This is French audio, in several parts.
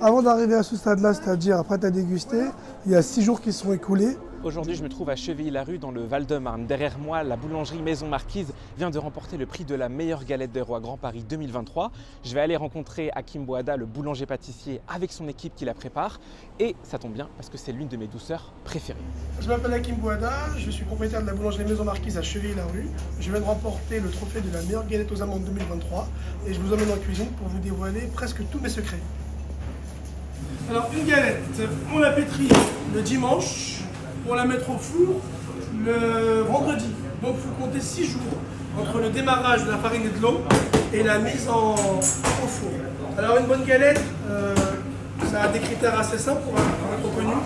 Avant d'arriver à ce stade-là, c'est-à-dire après à déguster, il y a 6 jours qui se sont écoulés. Aujourd'hui, je me trouve à Chevilly-la-Rue dans le Val-de-Marne. Derrière moi, la boulangerie Maison Marquise vient de remporter le prix de la meilleure galette des rois Grand Paris 2023. Je vais aller rencontrer Hakim Bouada, le boulanger-pâtissier, avec son équipe qui la prépare. Et ça tombe bien parce que c'est l'une de mes douceurs préférées. Je m'appelle Hakim Bouada, je suis propriétaire de la boulangerie Maison Marquise à Chevilly-la-Rue. Je viens de remporter le trophée de la meilleure galette aux amandes 2023 et je vous emmène en cuisine pour vous dévoiler presque tous mes secrets. Alors une galette, on la pétrit le dimanche pour la mettre au four le vendredi. Donc il faut compter 6 jours entre le démarrage de la farine et de l'eau et la mise au four. Alors une bonne galette, ça a des critères assez simples pour être connue.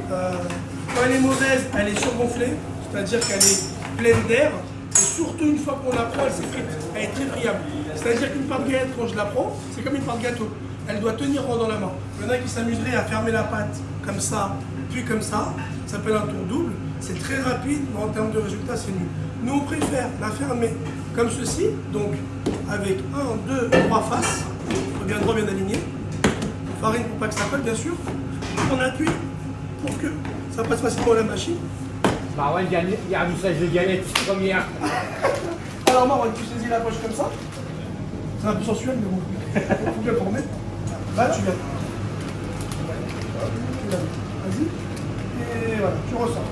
Quand elle est mauvaise, elle est surgonflée, c'est-à-dire qu'elle est pleine d'air. Et surtout une fois qu'on la prend, elle s'effrite, elle est très friable. C'est-à-dire qu'une pâte galette, quand je la prends, c'est comme une pâte gâteau. Elle doit tenir rond dans la main. Il y en a qui s'amuseraient à fermer la pâte comme ça, puis comme ça. Ça s'appelle un tour double. C'est très rapide, mais en termes de résultat, c'est nul. Nous, on préfère la fermer comme ceci, donc avec 1, 2, 3 faces, bien droit, bien aligné. Farine pour pas que ça colle, bien sûr. On appuie pour que ça passe facilement à la machine. Marwan, il y a un message de galette première. Alors Marwan, tu saisis la poche comme ça. C'est un peu sensuel, mais bon. Faut bien former. Là, tu viens. Vas-y. Et voilà, tu ressors.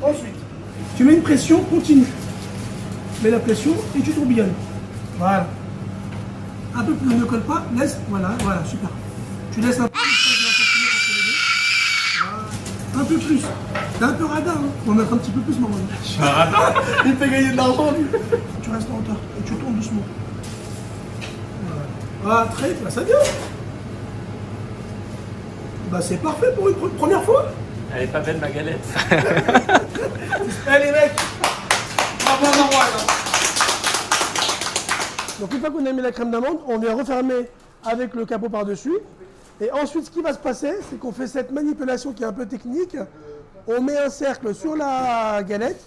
Ensuite, tu mets une pression continue. Tu mets la pression et tu tourbillonnes. Voilà. Un peu plus, ne colle pas, laisse. Voilà, voilà, super. Tu laisses un peu. Voilà. Un peu plus. T'es un peu radin, hein. On va mettre un petit peu plus, Marwan. Je suis un radin. Il te fait gagner de l'argent, lui. Tu restes en hauteur et tu tournes doucement. Ah, très bien, ça vient. Bah, c'est parfait pour une première fois. Elle est pas belle ma galette. Allez, mec. Bravo, Marwan. Donc, une fois qu'on a mis la crème d'amande, on vient refermer avec le capot par-dessus. Et ensuite, ce qui va se passer, c'est qu'on fait cette manipulation qui est un peu technique. On met un cercle sur la galette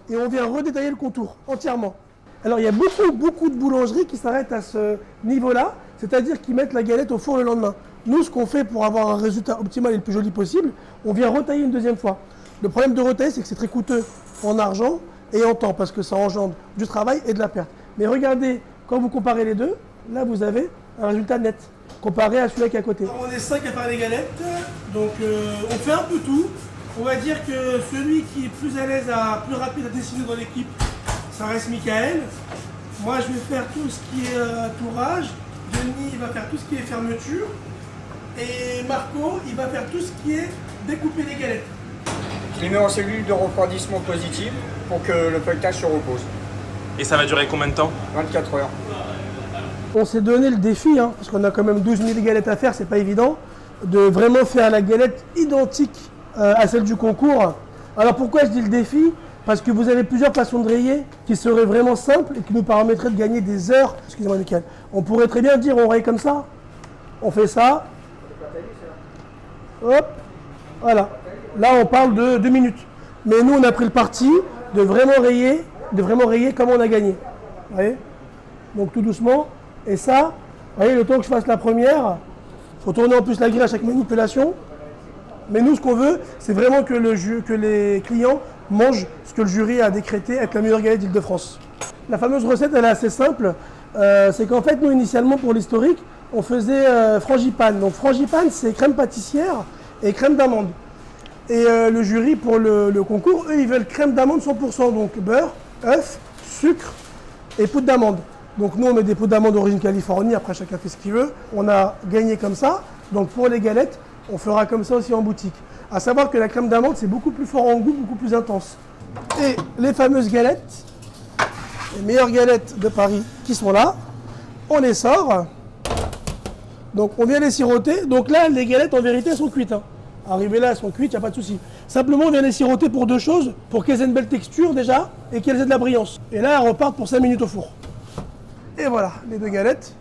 et on vient redétailler le contour entièrement. Alors, il y a beaucoup de boulangeries qui s'arrêtent à ce niveau-là, c'est-à-dire qu'ils mettent la galette au four le lendemain. Nous, ce qu'on fait pour avoir un résultat optimal et le plus joli possible, on vient retailler une deuxième fois. Le problème de retailler, c'est que c'est très coûteux en argent et en temps, parce que ça engendre du travail et de la perte. Mais regardez, quand vous comparez les deux, là, vous avez un résultat net, comparé à celui-là qui est à côté. Alors, on est 5 à faire les galettes, donc on fait un peu tout. On va dire que celui qui est plus à l'aise, plus rapide à dessiner dans l'équipe, ça reste Michael. Moi, je vais faire tout ce qui est tourage. Denis, il va faire tout ce qui est fermeture. Et Marco, il va faire tout ce qui est découper les galettes. Je les mets en cellule de refroidissement positive pour que le feuilletage se repose. Et ça va durer combien de temps? 24 heures. On s'est donné le défi, hein, parce qu'on a quand même 12 000 galettes à faire, c'est pas évident, de vraiment faire la galette identique à celle du concours. Alors pourquoi je dis le défi? Parce que vous avez plusieurs façons de rayer qui seraient vraiment simples et qui nous permettraient de gagner des heures. Excusez-moi, Michael. On pourrait très bien dire on raye comme ça. On fait ça. Hop. Voilà. Là, on parle de 2 minutes. Mais nous, on a pris le parti de vraiment rayer comme on a gagné. Vous voyez? Donc tout doucement. Et ça, vous voyez, le temps que je fasse la première, il faut tourner en plus la grille à chaque manipulation. Mais nous, ce qu'on veut, c'est vraiment que les clients mangent ce que le jury a décrété être la meilleure galette d'Île-de-France. La fameuse recette, elle est assez simple. C'est qu'en fait, nous, initialement, pour l'historique, on faisait frangipane. Donc, frangipane, c'est crème pâtissière et crème d'amande. Et le jury, pour le concours, eux, ils veulent crème d'amande 100%. Donc, beurre, œuf, sucre et poudre d'amande. Donc, nous, on met des poudres d'amande d'origine Californie. Après, chacun fait ce qu'il veut. On a gagné comme ça. Donc, pour les galettes, on fera comme ça aussi en boutique. À savoir que la crème d'amande, c'est beaucoup plus fort en goût, beaucoup plus intense. Et les fameuses galettes, les meilleures galettes de Paris qui sont là, on les sort. Donc on vient les siroter. Donc là, les galettes, en vérité, elles sont cuites. Hein. Arrivées là, elles sont cuites, il n'y a pas de souci. Simplement, on vient les siroter pour 2 choses, pour qu'elles aient une belle texture déjà, et qu'elles aient de la brillance. Et là, elles repartent pour 5 minutes au four. Et voilà, les 2 galettes.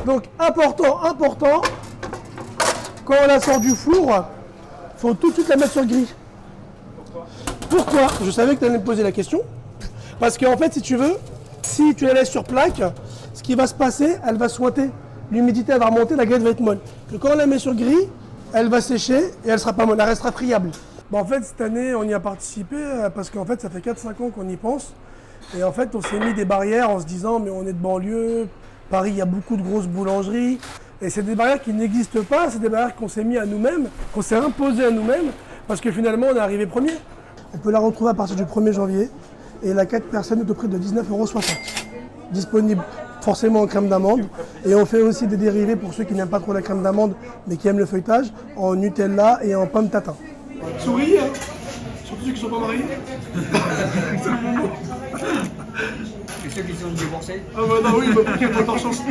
Donc important, quand on la sort du four, il faut tout de suite la mettre sur le grill. Pourquoi? Je savais que tu allais me poser la question. Parce qu'en fait, si tu veux, si tu la laisses sur plaque, ce qui va se passer, elle va sointer. l'humidité elle va remonter, la galette va être molle. Que quand on la met sur grille, elle va sécher et elle sera pas molle, elle restera friable. Bon, en fait, cette année, on y a participé parce qu'en fait, ça fait 4-5 ans qu'on y pense. Et en fait, on s'est mis des barrières en se disant, mais on est de banlieue, Paris, il y a beaucoup de grosses boulangeries. Et c'est des barrières qui n'existent pas, c'est des barrières qu'on s'est mis à nous-mêmes, qu'on s'est imposées à nous-mêmes, parce que finalement, on est arrivé premier. On peut la retrouver à partir du 1er janvier. Et la 4 personnes est au prix de 19,60 €. Disponible forcément en crème d'amande. Et on fait aussi des dérivés pour ceux qui n'aiment pas trop la crème d'amande, mais qui aiment le feuilletage, en Nutella et en pomme tatin. Souris, hein, surtout ceux qui ne sont pas mariés. C'est le moment. Et ceux qui sont divorcés? Ah bah non, oui, il faut qu'il y ait pas de chance.